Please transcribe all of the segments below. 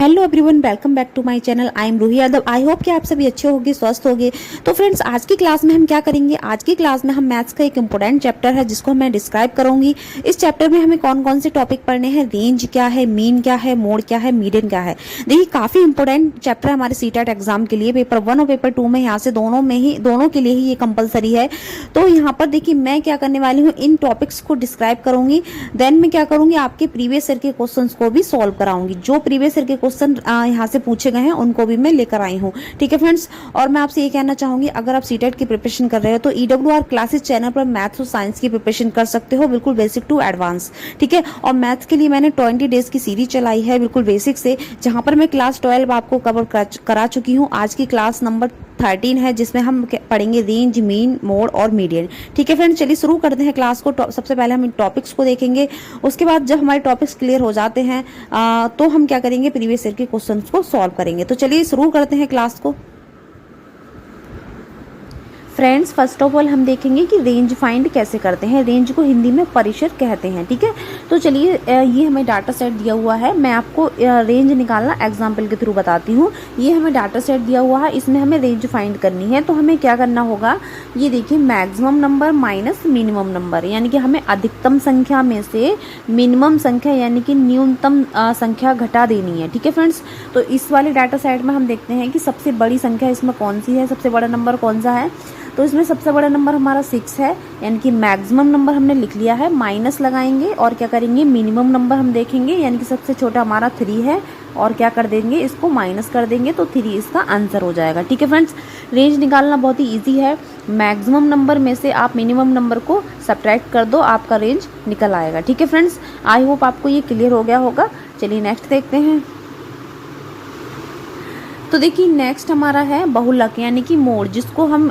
Hello everyone, welcome back to my channel. I am Ruhi Yadav. I hope कि आप सभी अच्छे होंगे, स्वस्थ होंगे। तो फ्रेंड्स, आज की क्लास में हम क्या करेंगे? आज की क्लास में हम मैथ्स का एक इंपॉर्टेंट चैप्टर है जिसको मैं डिस्क्राइब करूंगी। इस चैप्टर में हमें कौन कौन से टॉपिक पढ़ने हैं, रेंज क्या है, मीन क्या है, मोड क्या है, मीडियन क्या है। देखिए, काफी इंपॉर्टेंट चैप्टर है हमारे सीटेट एग्जाम के लिए। पेपर 1 और पेपर 2 में यहाँ से दोनों के लिए ही ये कंपलसरी है। तो यहाँ पर देखिए, मैं क्या करने वाली हूँ, इन टॉपिक्स को डिस्क्राइब करूंगी। देन मैं क्या करूंगी, आपके प्रीवियस ईयर के क्वेश्चंस को भी सॉल्व कराऊंगी। जो प्रीवियस ईयर के क्वेश्चन यहाँ से पूछे गए हैं उनको भी मैं लेकर आई हूँ। ठीक है फ्रेंड्स, और मैं आपसे ये कहना चाहूंगी, अगर आप सीटेट की प्रिपरेशन कर रहे हो तो EWR क्लासेस चैनल पर मैथ्स और साइंस की प्रिपरेशन कर सकते हो, बिल्कुल बेसिक टू एडवांस। ठीक है, और मैथ्स के लिए मैंने 20 डेज की सीरीज चलाई है, बिल्कुल बेसिक से, जहां पर मैं क्लास 12 आपको कवर करा चुकी हूँ। आज की क्लास नंबर 13 है जिसमें हम पढ़ेंगे रेंज, मीन, मोड और मीडियन। ठीक है फ्रेंड्स, चलिए शुरू करते हैं क्लास को। सबसे पहले हम इन टॉपिक्स को देखेंगे। उसके बाद जब हमारे टॉपिक्स क्लियर हो जाते हैं तो हम क्या करेंगे, प्रीवियस ईयर के क्वेश्चंस को सॉल्व करेंगे। तो चलिए शुरू करते हैं क्लास को। फ्रेंड्स, फर्स्ट ऑफ ऑल हम देखेंगे कि रेंज फाइंड कैसे करते हैं। रेंज को हिंदी में परिसर कहते हैं। ठीक है, तो चलिए, ये हमें डाटा सेट दिया हुआ है। मैं आपको रेंज निकालना एग्जांपल के थ्रू बताती हूँ। ये हमें डाटा सेट दिया हुआ है, इसमें हमें रेंज फाइंड करनी है। तो हमें क्या करना होगा, ये देखिए, maximum number minus minimum number, यानी कि हमें अधिकतम संख्या में से मिनिमम संख्या यानी कि न्यूनतम संख्या घटा देनी है। ठीक है फ्रेंड्स, तो इस वाले डाटा सेट में हम देखते हैं कि सबसे बड़ी संख्या इसमें कौन सी है, सबसे बड़ा नंबर कौन सा है। तो इसमें सबसे बड़ा नंबर हमारा 6 है, यानी कि मैक्सिमम नंबर हमने लिख लिया है। माइनस लगाएंगे और क्या करेंगे, मिनिमम नंबर हम देखेंगे, यानी कि सबसे छोटा हमारा 3 है, और क्या कर देंगे, इसको माइनस कर देंगे, तो 3 इसका आंसर हो जाएगा। ठीक है फ्रेंड्स, रेंज निकालना बहुत ही ईजी है। मैक्सिमम नंबर में से आप मिनिमम नंबर को सब्ट्रैक्ट कर दो, आपका रेंज निकल आएगा। ठीक है फ्रेंड्स, आई होप आपको ये क्लियर हो गया होगा। चलिए नेक्स्ट देखते हैं। तो देखिए, नेक्स्ट हमारा है बहुलक, यानी कि मोड, जिसको हम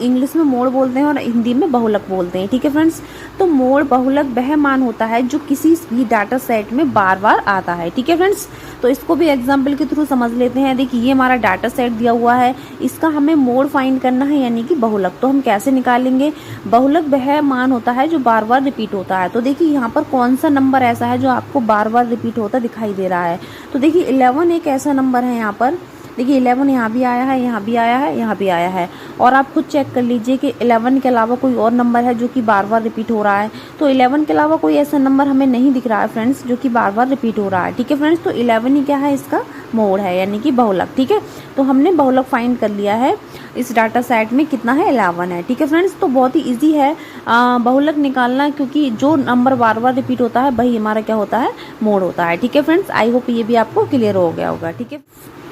इंग्लिश में मोड बोलते हैं और हिंदी में बहुलक बोलते हैं। ठीक है फ्रेंड्स, तो मोड बहुलक वह मान होता है जो किसी भी डाटा सेट में बार बार आता है। ठीक है फ्रेंड्स, तो इसको भी एग्जांपल के थ्रू समझ लेते हैं। देखिए, ये हमारा डाटा सेट दिया हुआ है, इसका हमें मोड फाइंड करना है, यानी कि बहुलक। तो हम कैसे निकालेंगे, बहुलक वह मान होता है जो बार बार रिपीट होता है। तो देखिए, यहाँ पर कौन सा नंबर ऐसा है जो आपको बार बार रिपीट होता दिखाई दे रहा है। तो देखिए, 11 एक ऐसा नंबर है। यहाँ पर देखिए, 11 यहाँ भी आया है, यहाँ भी आया है, यहाँ भी आया है। और आप खुद चेक कर लीजिए कि 11 के अलावा कोई और नंबर है जो कि बार बार रिपीट हो रहा है। तो 11 के अलावा कोई ऐसा नंबर हमें नहीं दिख रहा है फ्रेंड्स जो कि बार बार रिपीट हो रहा है। ठीक है फ्रेंड्स, तो 11 ही क्या है, इसका मोड है, यानी कि बहुलक। ठीक है, तो हमने बहुलक फाइंड कर लिया है। इस डाटा सेट में कितना है, 11 है। ठीक है फ्रेंड्स, तो बहुत ही ईजी है बहुलक निकालना, क्योंकि जो नंबर बार बार रिपीट होता है वही हमारा क्या होता है, मोड होता है। ठीक है फ्रेंड्स, आई होप ये भी आपको क्लियर हो गया होगा। ठीक है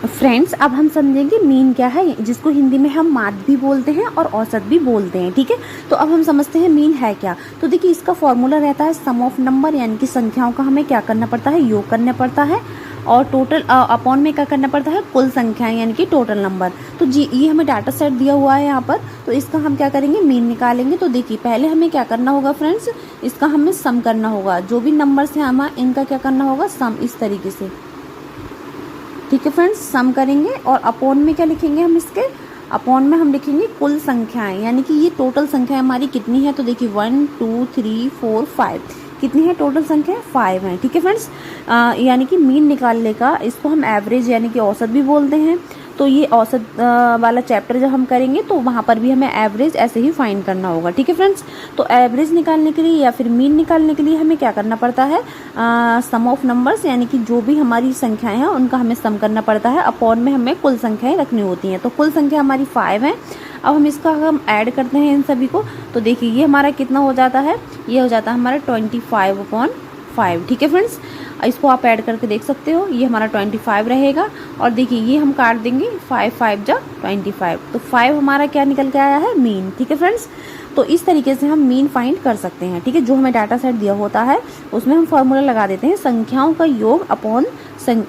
फ्रेंड्स, अब हम समझेंगे मीन क्या है, जिसको हिंदी में हम माध्य भी बोलते हैं और औसत भी बोलते हैं। ठीक है, तो अब हम समझते हैं मीन है क्या। तो देखिए, इसका फॉर्मूला रहता है सम ऑफ नंबर, यानी कि संख्याओं का हमें क्या करना पड़ता है, योग करना पड़ता है, और टोटल अपॉन में क्या करना पड़ता है, कुल संख्याएं, यानी कि टोटल नंबर। तो जी, ये हमें डाटा सेट दिया हुआ है यहाँ पर, तो इसका हम क्या करेंगे, मीन निकालेंगे। तो देखिए, पहले हमें क्या करना होगा फ्रेंड्स, इसका हमें सम करना होगा। जो भी नंबर्स हैं हमारा, इनका क्या करना होगा, सम, इस तरीके से। ठीक है फ्रेंड्स, सम करेंगे और अपॉन में क्या लिखेंगे, हम इसके अपॉन में हम लिखेंगे कुल संख्याएं, यानी कि ये टोटल संख्या हमारी कितनी है। तो देखिए, 1 2 3 4 5 कितनी है टोटल संख्या, 5 है। ठीक है फ्रेंड्स, यानी कि मीन निकालने का, इसको हम एवरेज यानी कि औसत भी बोलते हैं। तो ये औसत वाला चैप्टर जब हम करेंगे तो वहाँ पर भी हमें एवरेज ऐसे ही फाइंड करना होगा। ठीक है फ्रेंड्स, तो एवरेज निकालने के लिए या फिर मीन निकालने के लिए हमें क्या करना पड़ता है, सम ऑफ नंबर्स, यानी कि जो भी हमारी संख्याएं हैं उनका हमें सम करना पड़ता है। अपॉन में हमें कुल संख्याएं रखनी होती हैं। तो कुल संख्या हमारी 5 है। अब हम इसका हम ऐड करते हैं इन सभी को। तो देखिए, ये हमारा कितना हो जाता है, ये हो जाता है हमारा 25/5। ठीक है फ्रेंड्स, इसको आप ऐड करके देख सकते हो, ये हमारा 25 रहेगा। और देखिए, ये हम काट देंगे, 5 5 जा 25, तो 5 हमारा क्या निकल के आया है, मीन। ठीक है फ्रेंड्स, तो इस तरीके से हम मीन फाइंड कर सकते हैं। ठीक है, जो हमें डाटा सेट दिया होता है उसमें हम फॉर्मूला लगा देते हैं, संख्याओं का योग अपॉन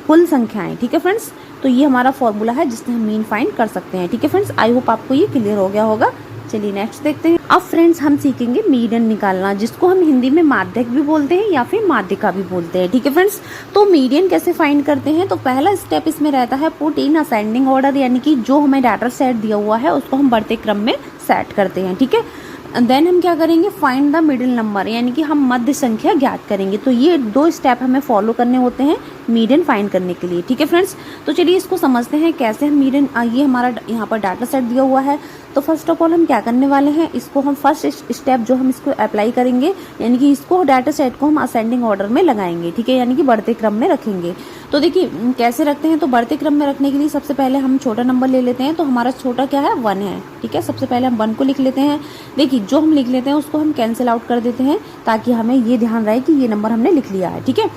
कुल संख्याएं। ठीक है फ्रेंड्स, तो ये हमारा फॉर्मूला है जिससे हम मीन फाइंड कर सकते हैं। ठीक है फ्रेंड्स, आई होप आपको ये क्लियर हो गया होगा। चलिए नेक्स्ट देखते हैं। अब फ्रेंड्स, हम सीखेंगे मीडियन निकालना, जिसको हम हिंदी में माध्यक भी बोलते हैं या फिर माध्यिका भी बोलते हैं। ठीक है फ्रेंड्स, तो मीडियन कैसे फाइंड करते हैं, तो पहला स्टेप इसमें रहता है पुट इन असेंडिंग ऑर्डर, यानी कि जो हमें डाटा सेट दिया हुआ है उसको हम बढ़ते क्रम में सेट करते हैं। ठीक है, देन हम क्या करेंगे, फाइंड द मिडिल नंबर, यानी कि हम मध्य संख्या ज्ञात करेंगे। तो ये 2 स्टेप हमें फॉलो करने होते हैं मीडियन फाइंड करने के लिए, ठीक है फ्रेंड्स। तो चलिए इसको समझते हैं कैसे हम मीडियन, ये हमारा यहाँ पर डाटा सेट दिया हुआ है। तो फर्स्ट ऑफ ऑल हम क्या करने वाले हैं, इसको हम फर्स्ट स्टेप जो हम इसको अप्लाई करेंगे, यानी कि इसको डाटा सेट को हम असेंडिंग ऑर्डर में लगाएंगे, ठीक है, यानी कि बढ़ते क्रम में रखेंगे। तो देखिए कैसे रखते हैं, तो बढ़ते क्रम में रखने के लिए सबसे पहले हम छोटा नंबर ले लेते हैं। तो हमारा छोटा क्या है, 1 है, ठीक है। सबसे पहले हम 1 को लिख लेते हैं। देखिए जो हम लिख लेते हैं उसको हम कैंसिल आउट कर देते हैं, ताकि हमें ये ध्यान रहे कि ये नंबर हमने लिख लिया है, ठीक है।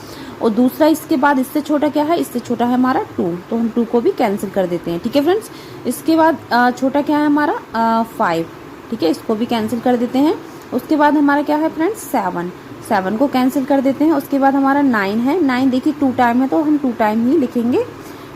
और दूसरा इसके बाद इससे छोटा क्या है, इससे छोटा है हमारा 2, तो हम 2 को भी कैंसिल कर देते हैं, ठीक है फ्रेंड्स। इसके बाद छोटा क्या है हमारा 5, ठीक है, इसको भी कैंसिल कर देते हैं। उसके बाद हमारा क्या है फ्रेंड्स 7 को कैंसिल कर देते हैं। उसके बाद हमारा 9 है, 9 देखिए 2 टाइम है तो हम 2 टाइम ही लिखेंगे,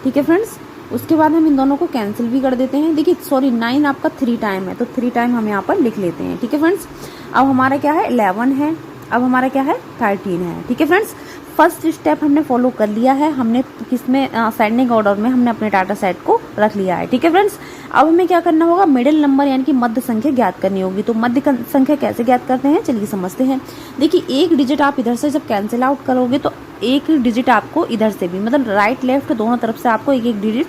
ठीक है फ्रेंड्स। उसके बाद हम इन दोनों को कैंसिल भी कर देते हैं। देखिए सॉरी 9 आपका 3 टाइम है, तो 3 टाइम हम यहाँ पर लिख लेते हैं, ठीक है फ्रेंड्स। अब हमारा क्या है 11 है, अब हमारा क्या है 13 है, ठीक है फ्रेंड्स। फर्स्ट स्टेप हमने फॉलो कर लिया है, हमने किसमें असेंडिंग ऑर्डर में हमने अपने डाटा सेट को रख लिया है, ठीक है फ्रेंड्स। अब हमें क्या करना होगा, मिडिल नंबर यानी कि मध्य संख्या ज्ञात करनी होगी। तो मध्य संख्या कैसे ज्ञात करते हैं, चलिए समझते हैं। देखिए एक डिजिट आप इधर से जब कैंसिल आउट करोगे तो एक डिजिट आपको इधर से भी, मतलब राइट लेफ्ट दोनों तरफ से आपको एक एक डिजिट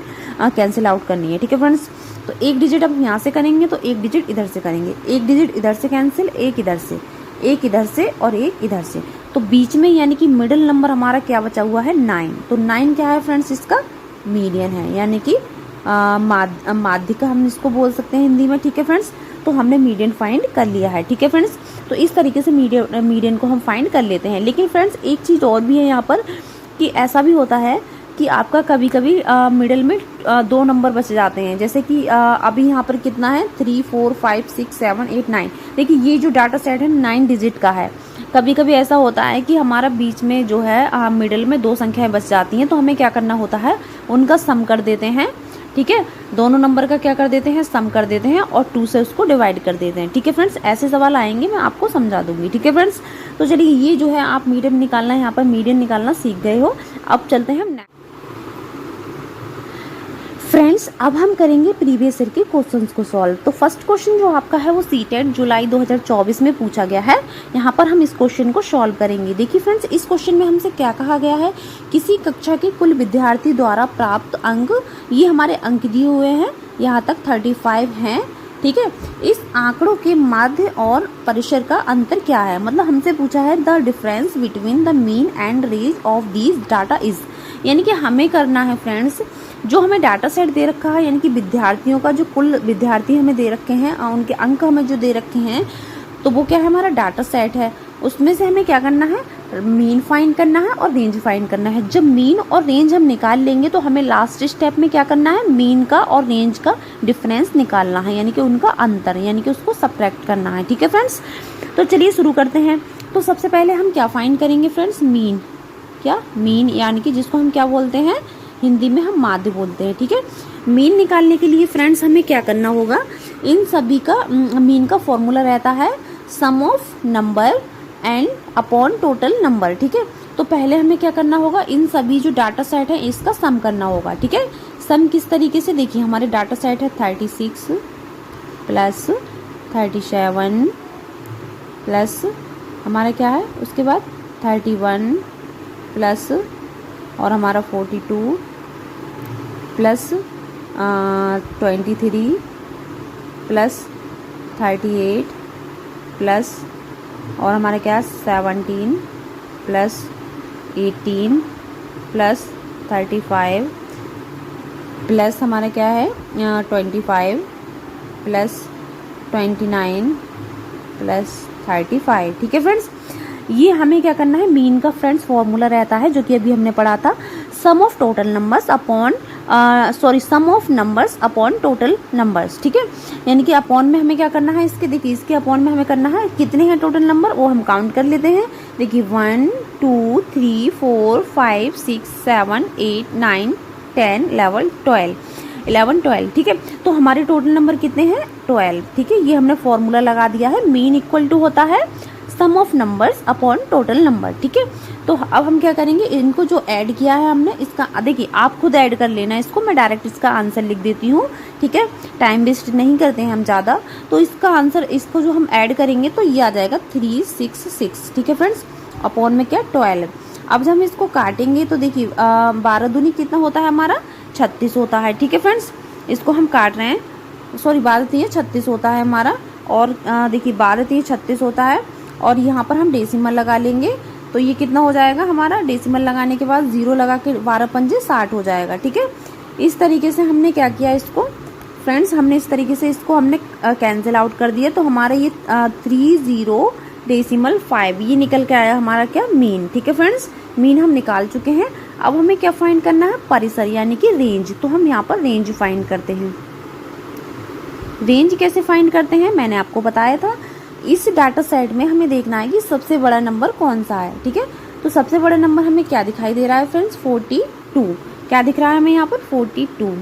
कैंसिल आउट करनी है, ठीक है फ्रेंड्स। तो एक डिजिट अब यहाँ से करेंगे तो एक डिजिट इधर से करेंगे, एक डिजिट इधर से कैंसिल, एक इधर से, एक इधर से और एक इधर से। तो बीच में यानी कि मिडिल नंबर हमारा क्या बचा हुआ है 9। तो 9 क्या है फ्रेंड्स, इसका मीडियन है, यानी कि माध्य का हम इसको बोल सकते हैं हिंदी में, ठीक है फ्रेंड्स। तो हमने मीडियन फाइंड कर लिया है, ठीक है फ्रेंड्स। तो इस तरीके से मीडियन को हम फाइंड कर लेते हैं। लेकिन फ्रेंड्स एक चीज़ और भी है यहाँ पर, कि ऐसा भी होता है कि आपका कभी कभी मिडिल में 2 नंबर बच जाते हैं। जैसे कि अभी यहाँ पर कितना है 3 4 5 6 7 8 9। देखिए ये जो डाटा सेट है 9 डिजिट का है। कभी कभी ऐसा होता है कि हमारा बीच में जो है मिडिल में 2 संख्याएं बच जाती हैं, तो हमें क्या करना होता है, उनका सम कर देते हैं, ठीक है। दोनों नंबर का क्या कर देते हैं, सम कर देते हैं और 2 से उसको डिवाइड कर देते हैं, ठीक है फ्रेंड्स। ऐसे सवाल आएंगे, मैं आपको समझा दूंगी, ठीक है फ्रेंड्स। तो चलिए ये जो है आप मीडियन निकालना, यहाँ पर मीडियन निकालना सीख गए हो। अब चलते हैं हम फ्रेंड्स, अब हम करेंगे प्रीवियस ईयर के क्वेश्चंस को सॉल्व। तो फर्स्ट क्वेश्चन जो आपका है वो सीटेट जुलाई 2024 में पूछा गया है। यहाँ पर हम इस क्वेश्चन को सॉल्व करेंगे। देखिए फ्रेंड्स इस क्वेश्चन में हमसे क्या कहा गया है, किसी कक्षा के कुल विद्यार्थी द्वारा प्राप्त अंक, ये हमारे अंक दिए हुए हैं, यहाँ तक 35 हैं, ठीक है। इस आंकड़ों के माध्य और परिसर का अंतर क्या है, मतलब हमसे पूछा है the difference between the mean and range of these data is, यानी कि हमें करना है फ्रेंड्स, जो हमें डाटा सेट दे रखा है, यानी कि विद्यार्थियों का जो कुल विद्यार्थी हमें दे रखे हैं, उनके अंक हमें जो दे रखे हैं, तो वो क्या है हमारा डाटा सेट है। उसमें से हमें क्या करना है, मीन फाइंड करना है और रेंज फाइंड करना है। जब मीन और रेंज हम निकाल लेंगे तो हमें लास्ट स्टेप में क्या करना है, मीन का और रेंज का डिफरेंस निकालना है, यानी कि उनका अंतर, यानी कि उसको सब्ट्रैक्ट करना है, ठीक है फ्रेंड्स। तो चलिए शुरू करते हैं। तो सबसे पहले हम क्या फाइंड करेंगे फ्रेंड्स, मीन, क्या मीन, यानी कि जिसको हम क्या बोलते हैं हिंदी में हम माध्य बोलते हैं, ठीक है। मीन निकालने के लिए फ्रेंड्स हमें क्या करना होगा, इन सभी का मीन का फॉर्मूला रहता है sum of number and upon total number, ठीक है। तो पहले हमें क्या करना होगा, इन सभी जो डाटा सेट है इसका सम करना होगा, ठीक है। सम किस तरीके से, देखिए हमारे डाटा सेट है 36 प्लस 37 प्लस हमारा क्या है, उसके बाद 31 प्लस और हमारा 42 प्लस 23 प्लस 38 प्लस और हमारा क्या है 17 प्लस 18 प्लस 35 प्लस हमारा क्या है 25 प्लस 29 प्लस 35, ठीक है फ्रेंड्स। ये हमें क्या करना है, मीन का फ्रेंड्स फॉर्मूला रहता है जो कि अभी हमने पढ़ा था, sum of total numbers upon sum of numbers upon total numbers, ठीक है। यानी कि अपॉन में हमें क्या करना है, इसके देखिए इसके अपॉन में हमें करना है कितने हैं टोटल नंबर, वो हम काउंट कर लेते हैं। देखिए 1 2 3 4 5 6 7 8 9 10 11 12, ठीक है। तो हमारे टोटल नंबर कितने हैं 12, ठीक है। ये हमने फॉर्मूला लगा दिया है, मीन इक्वल टू होता है sum of numbers upon total number, ठीक है। तो अब हम क्या करेंगे, इनको जो ऐड किया है हमने, इसका देखिए आप खुद ऐड कर लेना इसको, मैं डायरेक्ट इसका आंसर लिख देती हूँ, ठीक है। टाइम वेस्ट नहीं करते हैं हम ज़्यादा। तो इसका आंसर, इसको जो हम ऐड करेंगे तो ये आ जाएगा 366, ठीक है फ्रेंड्स, अपॉन में क्या 12। अब जब हम इसको काटेंगे तो देखिए 12 दूनी कितना होता है हमारा 36 होता है, ठीक है फ्रेंड्स। इसको हम काट रहे हैं, सॉरी 12 3 36 होता है हमारा, और देखिए 12 3 36 होता है, और यहाँ पर हम डेसिमल लगा लेंगे तो ये कितना हो जाएगा हमारा, डेसिमल लगाने के बाद 0 लगा के 12 पंजे 60 हो जाएगा, ठीक है। इस तरीके से हमने क्या किया इसको फ्रेंड्स, हमने इस तरीके से इसको हमने कैंसिल आउट कर दिया। तो हमारा ये 30.5 ये निकल के आया हमारा क्या, मीन, ठीक है फ्रेंड्स। मीन हम निकाल चुके हैं। अब हमें क्या फाइंड करना है, परिसर यानी कि रेंज। तो हम यहाँ पर रेंज फाइंड करते हैं। रेंज कैसे फाइंड करते हैं मैंने आपको बताया था। इस डाटा सेट में हमें देखना है कि सबसे बड़ा नंबर कौन सा है, ठीक है। तो सबसे बड़ा नंबर हमें क्या दिखाई दे रहा है फ्रेंड्स, 42। क्या दिख रहा है हमें यहाँ पर, 42।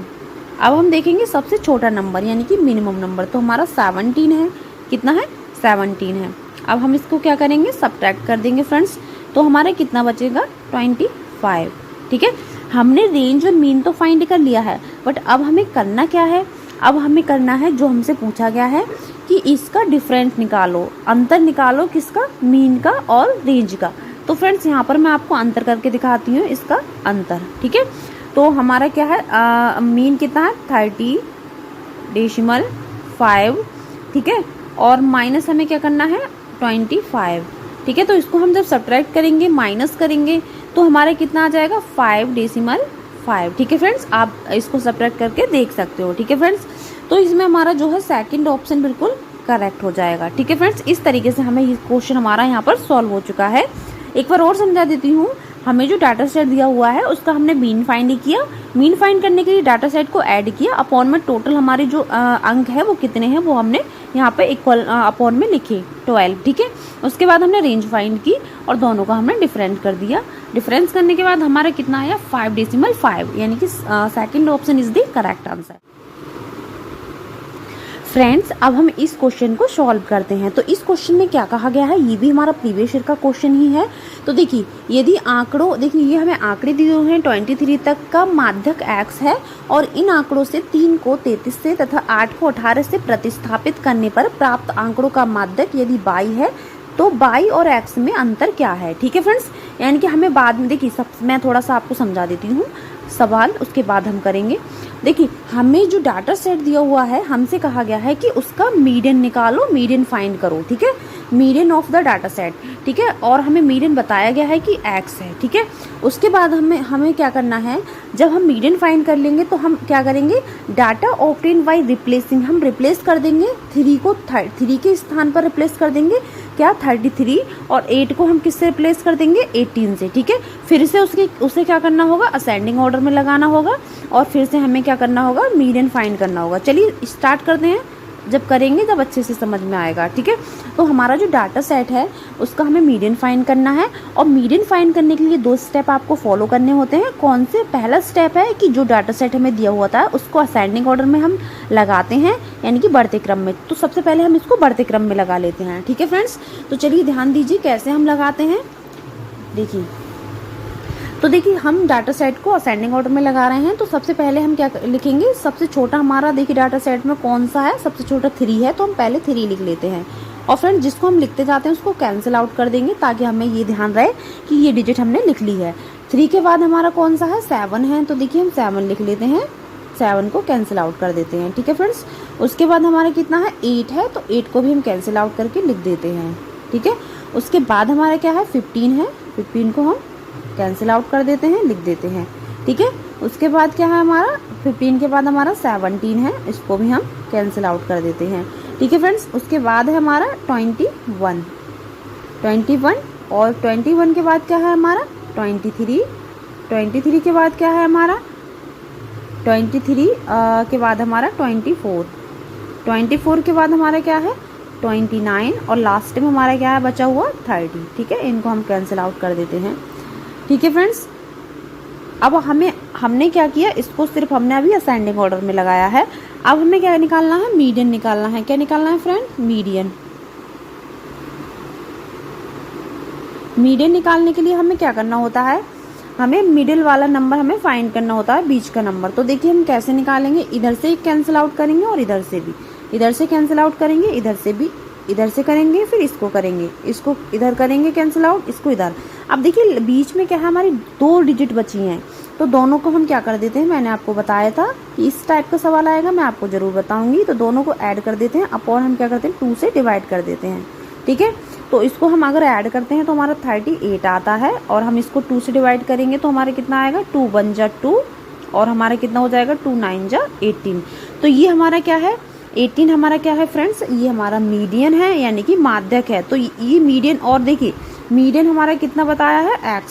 अब हम देखेंगे सबसे छोटा नंबर यानी कि मिनिमम नंबर, तो हमारा 17 है। कितना है, 17 है। अब हम इसको क्या करेंगे, सब्ट्रैक्ट कर देंगे फ्रेंड्स। तो हमारा कितना बचेगा, 25, ठीक है। हमने रेंज और मीन तो फाइंड कर लिया है, बट अब हमें करना क्या है, अब हमें करना है जो हमसे पूछा गया है कि इसका डिफरेंस निकालो, अंतर निकालो, किसका, मीन का और रेंज का। तो फ्रेंड्स यहाँ पर मैं आपको अंतर करके दिखाती हूँ, इसका अंतर, ठीक है। तो हमारा क्या है, मीन कितना है 30.5, ठीक है, और माइनस हमें क्या करना है 25, ठीक है। तो इसको हम जब सब्ट्रैक्ट करेंगे, माइनस करेंगे, तो हमारा कितना आ जाएगा 5.5, ठीक है फ्रेंड्स। आप इसको सब्ट्रैक्ट करके देख सकते हो, ठीक है फ्रेंड्स। तो इसमें हमारा जो है सेकंड ऑप्शन बिल्कुल करेक्ट हो जाएगा, ठीक है फ्रेंड्स। इस तरीके से हमें ये क्वेश्चन हमारा यहाँ पर सॉल्व हो चुका है। एक बार और समझा देती हूँ। हमें जो डाटा सेट दिया हुआ है उसका हमने मीन फाइंड किया, मीन फाइंड करने के लिए डाटा सेट को ऐड किया, अपॉन में टोटल हमारे जो अंक है वो कितने हैं वो हमने यहाँ पे इक्वल अपॉन में लिखे 12, ठीक है। उसके बाद हमने रेंज फाइंड की और दोनों का हमने डिफरेंस कर दिया। डिफरेंस करने के बाद हमारा कितना आया 5.5, यानी कि second option is the correct answer. Friends अब हम इस क्वेश्चन को सॉल्व करते हैं। तो इस क्वेश्चन में क्या कहा गया है, ये भी हमारा प्रीवियस ईयर का क्वेश्चन ही है। तो देखिए यदि आंकड़ों, देखिए ये हमें आंकड़े दिए हुए हैं 23 तक का माध्यक x है, और इन आंकड़ों से 3 को 33 से तथा 8 को 18 से प्रतिस्थापित करने पर प्राप्त आंकड़ों का माध्यक यदि y है तो y और x में अंतर क्या है, ठीक है फ्रेंड्स। यानी कि हमें बाद में, देखिए मैं थोड़ा सा आपको समझा देती हूँ सवाल, उसके बाद हम करेंगे। देखिए हमें जो डाटा सेट दिया हुआ है, हमसे कहा गया है कि उसका मीडियन निकालो, मीडियन फाइंड करो, ठीक है, median of the data set, ठीक है। और हमें मीडियन बताया गया है कि x है, ठीक है। उसके बाद हमें क्या करना है, जब हम मीडियन फाइंड कर लेंगे तो हम क्या करेंगे, डाटा ऑब्टेन बाय रिप्लेसिंग, हम रिप्लेस कर देंगे 3 को 3 के स्थान पर रिप्लेस कर देंगे क्या 33, और 8 को हम किससे रिप्लेस कर देंगे 18 से, ठीक है। फिर से उसे क्या करना होगा, असेंडिंग ऑर्डर में लगाना होगा, और फिर से हमें क्या करना होगा, मीडियन फाइंड करना होगा। चलिए स्टार्ट करते हैं, जब करेंगे जब अच्छे से समझ में आएगा, ठीक है। तो हमारा जो डाटा सेट है उसका हमें मीडियन फाइंड करना है, और मीडियन फाइंड करने के लिए 2 स्टेप आपको फॉलो करने होते हैं। कौन से, पहला स्टेप है कि जो डाटा सेट हमें दिया हुआ था उसको असेंडिंग ऑर्डर में हम लगाते हैं, यानी कि बढ़ते क्रम में। तो सबसे पहले हम इसको बढ़ते क्रम में लगा लेते हैं, ठीक है फ्रेंड्स। तो चलिए ध्यान दीजिए कैसे हम लगाते हैं। देखिए तो देखिए हम डाटा सेट को असेंडिंग ऑर्डर में लगा रहे हैं। तो सबसे पहले हम क्या लिखेंगे, सबसे छोटा हमारा देखिए डाटा सेट में कौन सा है, सबसे छोटा 3 है, तो हम पहले 3 लिख लेते हैं। और फ्रेंड जिसको हम लिखते जाते हैं उसको कैंसिल आउट कर देंगे, ताकि हमें ये ध्यान रहे कि ये डिजिट हमने लिख ली है। 3 के बाद हमारा कौन सा है, 7 है, तो देखिए हम 7 लिख लेते हैं, 7 को कैंसिल आउट कर देते हैं, ठीक है फ्रेंड्स। उसके बाद हमारा कितना है, 8 है, तो 8 को भी हम कैंसिल आउट करके लिख देते हैं, ठीक है। उसके बाद हमारा क्या है, 15 है, 15 को हम कैंसिल आउट कर देते हैं, लिख देते हैं, ठीक है। उसके बाद क्या है हमारा, 15 के बाद हमारा 17 है, इसको भी हम कैंसिल आउट कर देते हैं, ठीक है फ्रेंड्स। उसके बाद है हमारा 21, और 21 के बाद क्या है हमारा 23 के बाद क्या है हमारा 23 के बाद हमारा 24 के बाद हमारा क्या है 29, और लास्ट में हमारा क्या है बचा हुआ 30, ठीक है। इनको हम कैंसिल आउट कर देते हैं, ठीक है फ्रेंड्स। अब हमने क्या किया, इसको सिर्फ हमने अभी असेंडिंग ऑर्डर में लगाया है। अब हमें क्या निकालना है, मीडियन निकालना है। क्या निकालना है फ्रेंड, मीडियन। मीडियन निकालने के लिए हमें क्या करना होता है, हमें मिडिल वाला नंबर हमें फाइंड करना होता है, बीच का नंबर। तो देखिए हम कैसे निकालेंगे, इधर से कैंसिल आउट करेंगे और इधर से भी, इधर से कैंसिल आउट करेंगे, इधर से भी, इधर से करेंगे, फिर इसको करेंगे, इसको इधर करेंगे कैंसिल आउट, इसको इधर। अब देखिए बीच में क्या है, हमारी 2 डिजिट बची हैं, तो दोनों को हम क्या कर देते हैं, मैंने आपको बताया था कि इस टाइप का सवाल आएगा, मैं आपको जरूर बताऊंगी। तो दोनों को ऐड कर देते हैं, अपॉन हम क्या करते हैं 2 से डिवाइड कर देते हैं, ठीक है। तो इसको हम अगर ऐड करते हैं तो हमारा 38 आता है, और हम इसको 2 से डिवाइड करेंगे तो हमारा कितना आएगा, 2 1 जा 2, और हमारा कितना हो जाएगा 2 9 जा 18। तो ये हमारा क्या है, 18 हमारा क्या है फ्रेंड्स, ये हमारा मीडियन है, यानी कि माध्यक है। तो ये मीडियन, और देखिए मीडियन हमारा कितना बताया है, x,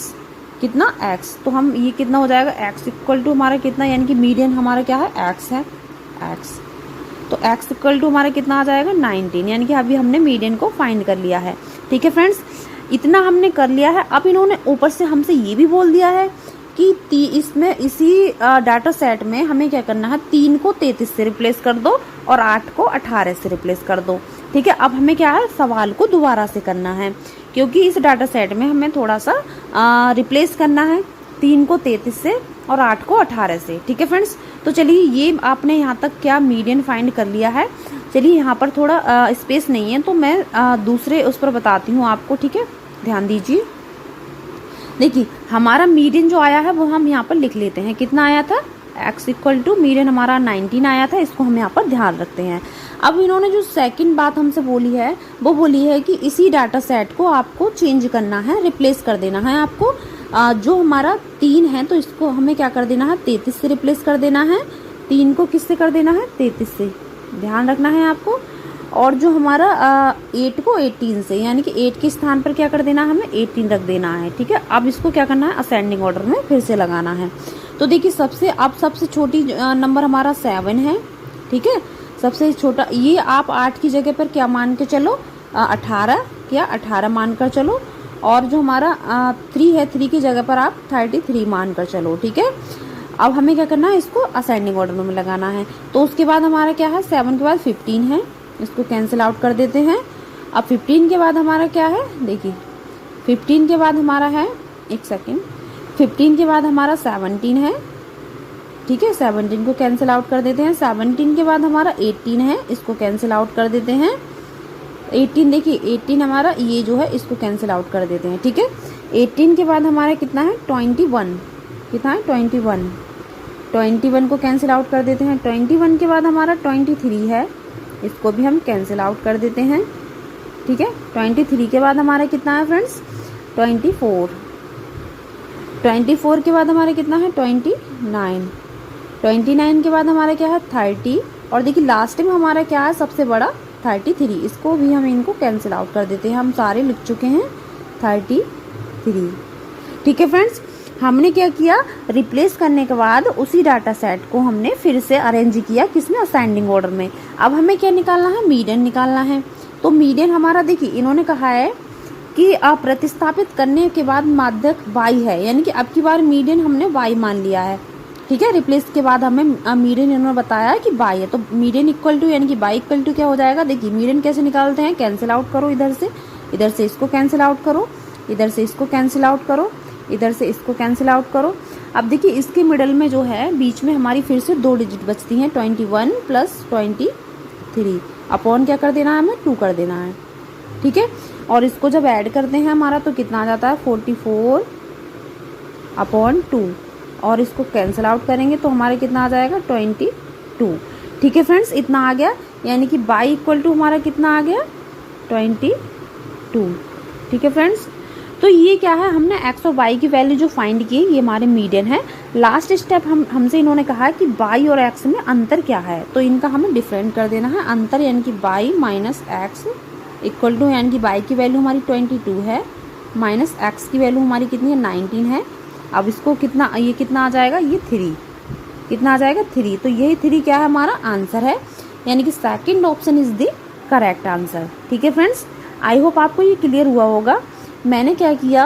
कितना x, तो हम ये कितना हो जाएगा, x इक्वल टू हमारा कितना, यानी कि मीडियन हमारा क्या है, x है, x। तो x इक्वल टू हमारा कितना आ जाएगा 19, यानी कि अभी हमने मीडियन को फाइंड कर लिया है, ठीक है फ्रेंड्स। इतना हमने कर लिया है। अब इन्होंने ऊपर से हमसे ये भी बोल दिया है कि इसमें इसी डाटा सेट में हमें क्या करना है, 3 को 33 से रिप्लेस कर दो और 8 को 18 से रिप्लेस कर दो, ठीक है। अब हमें क्या है, सवाल को दोबारा से करना है, क्योंकि इस डाटा सेट में हमें थोड़ा सा रिप्लेस करना है, 3 को 33 से और 8 को 18 से, ठीक है फ्रेंड्स। तो चलिए ये आपने यहाँ तक क्या मीडियन फाइंड कर लिया है। चलिए यहाँ पर थोड़ा स्पेस नहीं है, तो मैं दूसरे उस पर बताती हूँ आपको, ठीक है, ध्यान दीजिए। देखिए हमारा मीडियन जो आया है वो हम यहाँ पर लिख लेते हैं, कितना आया था, x इक्वल टू मीडियन हमारा 19 आया था, इसको हम यहाँ पर ध्यान रखते हैं। अब इन्होंने जो सेकंड बात हमसे बोली है वो बोली है कि इसी डाटा सेट को आपको चेंज करना है, रिप्लेस कर देना है आपको। जो हमारा 3 है तो इसको हमें क्या कर देना है, 33 से रिप्लेस कर देना है। 3 को किससे कर देना है, 33 से, ध्यान रखना है आपको। और जो हमारा 8 को 18 से, यानी कि 8 के स्थान पर क्या कर देना है, हमें 18 रख देना है, ठीक है। अब इसको क्या करना है, असेंडिंग ऑर्डर में फिर से लगाना है। तो देखिए सबसे छोटी नंबर हमारा 7 है, ठीक है, सबसे छोटा। ये आप 8 की जगह पर क्या मान के चलो, 18 मान कर चलो। और जो हमारा 3 है, 3 की जगह पर आप 33 मान कर चलो, ठीक है। अब हमें क्या करना है, इसको असेंडिंग ऑर्डर में लगाना है। तो उसके बाद हमारा क्या है, 7 के बाद 15 है, इसको कैंसिल आउट कर देते हैं। अब 15 के बाद हमारा क्या है, देखिए 15 के बाद हमारा है, एक सेकेंड, 15 के बाद हमारा 17 है, ठीक है, 17 को कैंसिल आउट कर देते हैं। 17 के बाद हमारा 18 है, इसको कैंसिल आउट कर देते हैं। 18 देखिए 18 हमारा ये जो है इसको कैंसिल आउट कर देते हैं, ठीक है। 18 के बाद हमारा कितना है, 21, कितना है 21 को कैंसिल आउट कर देते हैं। 21 के बाद हमारा 23 है, इसको भी हम कैंसिल आउट कर देते हैं, ठीक है। 23 के बाद हमारा कितना है फ्रेंड्स, 24 के बाद हमारा कितना है, 29 के बाद हमारा क्या है, 30। और देखिए लास्ट में हमारा क्या है, सबसे बड़ा 33, इसको भी हम इनको कैंसिल आउट कर देते हैं। हम सारे लिख चुके हैं 33, ठीक है फ्रेंड्स। हमने क्या किया, रिप्लेस करने के बाद उसी डाटा सेट को हमने फिर से अरेंज किया, किसमें, असेंडिंग ऑर्डर में। अब हमें क्या निकालना है, मीडियन निकालना है। तो मीडियन हमारा देखिए इन्होंने कहा है कि प्रतिस्थापित करने के बाद माध्यक y है, यानी कि अब की बार मीडियन हमने y मान लिया है, ठीक है। रिप्लेस के बाद हमें मीडियन इन्होंने बताया है कि y है, तो मीडियन इक्वल टू यानी कि y इक्वल टू क्या हो जाएगा, देखिए मीडियन कैसे निकालते हैं, कैंसिल आउट करो, इधर से इसको कैंसिल आउट करो, इधर से इसको कैंसिल आउट करो, इधर से इसको कैंसिल आउट करो। अब देखिए इसके मिडल में जो है बीच में हमारी फिर से 2 डिजिट बचती हैं, 21 प्लस 23, अपॉन क्या कर देना है, हमें 2 कर देना है, ठीक है। और इसको जब ऐड करते हैं हमारा तो कितना आ जाता है, 44/2, और इसको कैंसिल आउट करेंगे तो हमारे कितना आ जाएगा, 22, ठीक है फ्रेंड्स। इतना आ गया, यानी कि y इक्वल टू हमारा कितना आ गया, 22, ठीक है फ्रेंड्स। तो ये क्या है, हमने x और y की वैल्यू जो फाइंड की, ये हमारे मीडियन है। लास्ट स्टेप हमसे इन्होंने कहा कि y और x में अंतर क्या है, तो इनका हमें डिफरेंट कर देना है। अंतर यानी कि y minus x equal to, यानी कि y की वैल्यू हमारी 22 है, माइनस x की वैल्यू हमारी कितनी है, 19 है। अब इसको कितना, ये कितना आ जाएगा, ये 3, कितना आ जाएगा, 3। तो यही 3 क्या है, हमारा आंसर है, यानी कि second option is the correct answer, ठीक है फ्रेंड्स। आई होप आपको ये क्लियर हुआ होगा। मैंने क्या किया,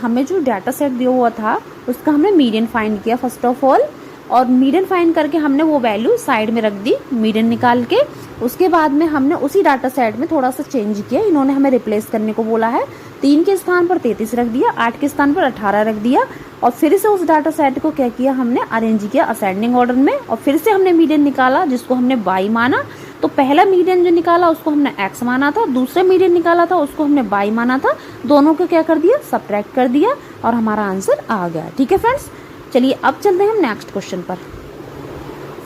हमें जो डाटा सेट दिया हुआ था उसका हमने मीडियन फाइंड किया फर्स्ट ऑफ ऑल, और मीडियन फाइंड करके हमने वो वैल्यू साइड में रख दी, मीडियन निकाल के। उसके बाद में हमने उसी डाटा सेट में थोड़ा सा चेंज किया, इन्होंने हमें रिप्लेस करने को बोला है, 3 के स्थान पर 33 रख दिया, 8 के स्थान पर 18 रख दिया और फिर से उस डाटा सेट को क्या किया हमने, अरेंज किया असेंडिंग ऑर्डर में और फिर से हमने मीडियन निकाला जिसको हमने y माना। तो पहला मीडियन जो निकाला उसको हमने x माना था, दूसरा मीडियन निकाला था उसको हमने y माना था, दोनों को क्या कर दिया, सब्ट्रैक्ट कर दिया और हमारा आंसर आ गया। ठीक है फ्रेंड्स, चलिए अब चलते हैं हम नेक्स्ट क्वेश्चन पर।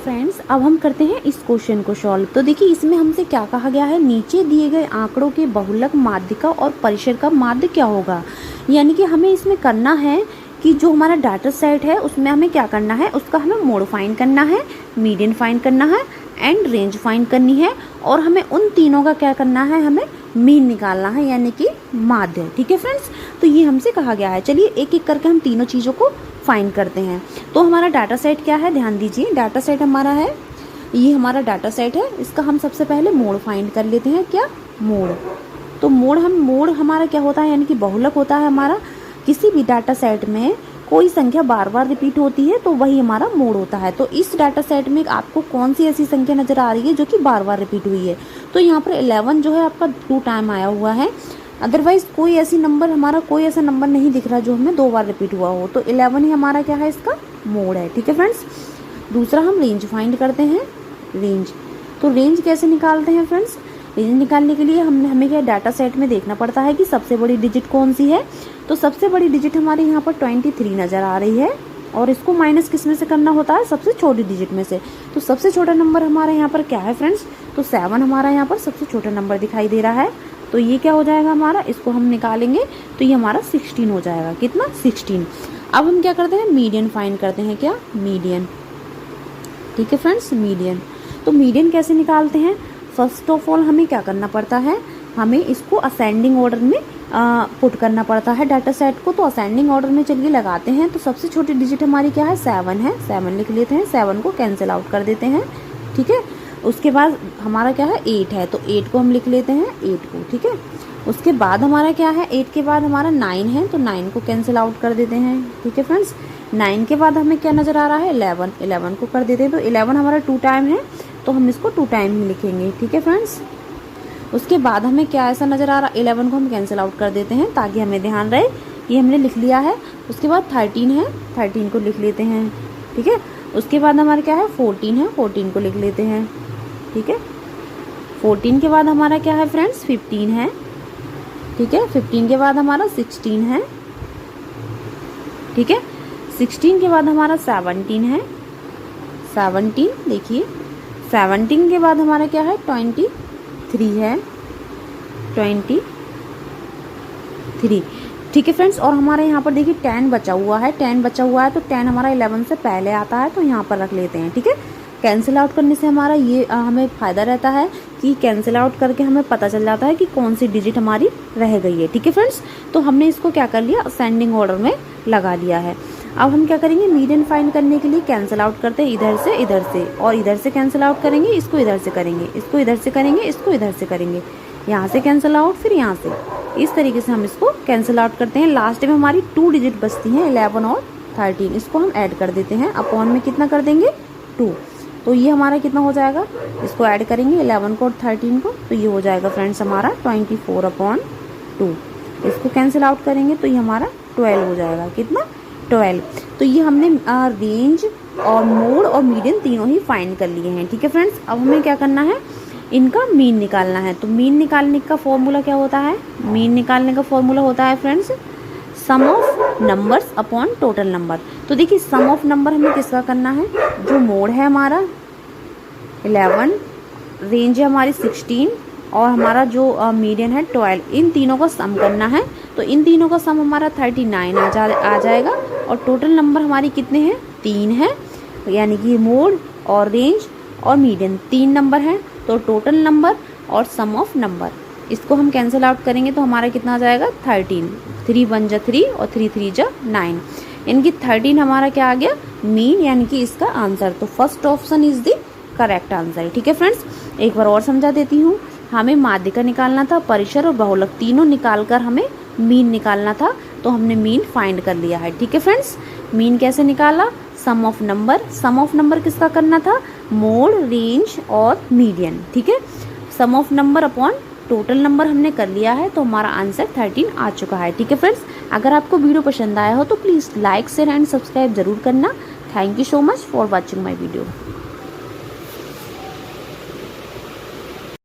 फ्रेंड्स अब हम करते हैं इस क्वेश्चन को सॉल्व। तो देखिए इसमें हमसे क्या कहा गया है, नीचे दिए गए आंकड़ों के बहुलक माध्य का और परिसर का माध्य क्या होगा। यानी कि हमें इसमें करना है कि जो हमारा डाटा सेट है उसमें हमें क्या करना है, उसका हमें मोड फाइंड करना है, मीडियन फाइंड करना है एंड रेंज फाइंड करनी है और हमें उन तीनों का क्या करना है, हमें मीन निकालना है यानी कि माध्य। ठीक है फ्रेंड्स, तो ये हमसे कहा गया है। चलिए एक एक करके हम तीनों चीज़ों को फाइंड करते हैं। तो हमारा डाटा सेट क्या है, ध्यान दीजिए डाटा सेट हमारा है, ये हमारा डाटा सेट है, इसका हम सबसे पहले मोड फाइंड कर लेते हैं। क्या, मोड। तो मोड हमारा क्या होता है, यानी कि बहुलक होता है हमारा। किसी भी डाटा सेट में कोई संख्या बार बार रिपीट होती है तो वही हमारा मोड होता है। तो इस डाटा सेट में आपको कौन सी ऐसी संख्या नजर आ रही है जो कि बार बार रिपीट हुई है, तो यहाँ पर 11 जो है आपका 2 टाइम आया हुआ है। अदरवाइज कोई ऐसी नंबर, हमारा कोई ऐसा नंबर नहीं दिख रहा जो हमें 2 बार रिपीट हुआ हो, तो 11 ही हमारा क्या है, इसका मोड है। ठीक है फ्रेंड्स, दूसरा हम रेंज फाइंड करते हैं। रेंज, तो रेंज कैसे निकालते हैं फ्रेंड्स, रेंज निकालने के लिए हमें क्या डाटा सेट में देखना पड़ता है कि सबसे बड़ी डिजिट कौन सी है। तो सबसे बड़ी डिजिट हमारे यहाँ पर 23 नजर आ रही है और इसको माइनस किस में से करना होता है, सबसे छोटी डिजिट में से। तो सबसे छोटा नंबर हमारे यहाँ पर क्या है फ्रेंड्स, तो 7 हमारा यहाँ पर सबसे छोटा नंबर दिखाई दे रहा है। तो ये क्या हो जाएगा हमारा, इसको हम निकालेंगे तो ये हमारा 16 हो जाएगा। कितना, 16। अब हम क्या करते हैं, मीडियन फाइंड करते हैं। क्या, मीडियन। ठीक है फ्रेंड्स, मीडियन। तो मीडियन कैसे निकालते हैं, फर्स्ट ऑफ ऑल हमें क्या करना पड़ता है, हमें इसको असेंडिंग ऑर्डर में पुट करना पड़ता है डाटा सेट को। तो असेंडिंग ऑर्डर में चलिए लगाते हैं। तो सबसे छोटी डिजिट हमारी क्या है, 7 है, 7 लिख लेते हैं, 7 को कैंसिल आउट कर देते हैं। ठीक है, उसके बाद हमारा क्या है, 8 है, तो 8 को हम लिख लेते हैं, 8 को। ठीक है, उसके बाद हमारा क्या है, 8 के बाद हमारा 9 है, तो 9 को कैंसिल आउट कर देते हैं। ठीक है फ्रेंड्स, 9 के बाद हमें क्या नज़र आ रहा है, 11, 11 को कर देते हैं। तो 11 हमारा 2 टाइम है तो हम इसको 2 टाइम ही लिखेंगे। ठीक है फ्रेंड्स, उसके बाद हमें क्या ऐसा नज़र आ रहा है, 11 को हम कैंसिल आउट कर देते हैं ताकि हमें ध्यान रहे, ये हमने लिख लिया है। उसके बाद 13 है, 13 को लिख लेते हैं। ठीक है, उसके बाद हमारा क्या है, 14 है, 14 को लिख लेते हैं। ठीक है, 14 के बाद हमारा क्या है फ्रेंड्स, 15 है। ठीक है, 15 के बाद हमारा 16 है। ठीक है, 16 के बाद हमारा 17 है, 17 देखिए, 17 के बाद हमारा क्या है, 23 है, 23। ठीक है फ्रेंड्स, और हमारे यहाँ पर देखिए 10 बचा हुआ है, 10 बचा हुआ है, तो 10 हमारा 11 से पहले आता है, तो यहाँ पर रख लेते हैं। ठीक है, कैंसिल आउट करने से हमारा ये हमें फ़ायदा रहता है कि कैंसिल आउट करके हमें पता चल जाता है कि कौन सी डिजिट हमारी रह गई है। ठीक है फ्रेंड्स, तो हमने इसको क्या कर लिया, असेंडिंग ऑर्डर में लगा लिया है। अब हम क्या करेंगे, मीडियन फाइंड करने के लिए कैंसिल आउट करते हैं इधर से और इधर से कैंसिल आउट करेंगे, इसको इधर से करेंगे, इसको इधर से करेंगे, इसको इधर से करेंगे, यहाँ से कैंसिल आउट, फिर यहाँ से, इस तरीके से हम इसको कैंसिल आउट करते हैं। लास्ट में हमारी 2 डिजिट बचती हैं, 11 और 13, इसको हम ऐड कर देते हैं। अपॉन में कितना कर देंगे, 2, तो ये हमारा कितना हो जाएगा, इसको ऐड करेंगे 11 को और 13 को, तो ये हो जाएगा फ्रेंड्स हमारा 24/2। इसको कैंसिल आउट करेंगे तो ये हमारा 12 हो जाएगा। कितना, 12। तो ये हमने रेंज और मोड और मीडियन तीनों ही फाइंड कर लिए हैं। ठीक है फ्रेंड्स, अब हमें क्या करना है, इनका मीन निकालना है। तो मीन निकालने का फॉर्मूला क्या होता है, मीन निकालने का फॉर्मूला होता है friends sum of numbers upon total number. तो देखिए सम ऑफ नंबर हमें किसका करना है, जो मोड है हमारा 11, रेंज है हमारी 16 और हमारा जो मीडियन है 12, इन तीनों का सम करना है। तो इन तीनों का सम हमारा 39 आ जाएगा और टोटल नंबर हमारी कितने हैं, 3 है, यानी कि मोड और रेंज और मीडियन 3 नंबर हैं। तो टोटल नंबर और सम ऑफ नंबर, इसको हम कैंसिल आउट करेंगे तो हमारा कितना आ जाएगा, 13, 3 1 जा 3 और 3 3 जा 9, इनकी 13 हमारा क्या आ गया, मीन, यानी कि इसका आंसर। तो first option is the correct answer. ठीक है फ्रेंड्स, एक बार और समझा देती हूँ, हमें माध्य का निकालना था, परिसर और बहुलक तीनों निकालकर हमें मीन निकालना था, तो हमने मीन फाइंड कर लिया है। ठीक है फ्रेंड्स, मीन कैसे निकाला, sum of number, sum of number किसका करना था, मोड, रेंज और मीडियन। ठीक है, sum of number upon total number हमने कर लिया है, तो हमारा आंसर 13 आ चुका है। ठीक है फ्रेंड्स, अगर आपको वीडियो पसंद आया हो तो please like share and subscribe जरूर करना। Thank you so much for watching my video.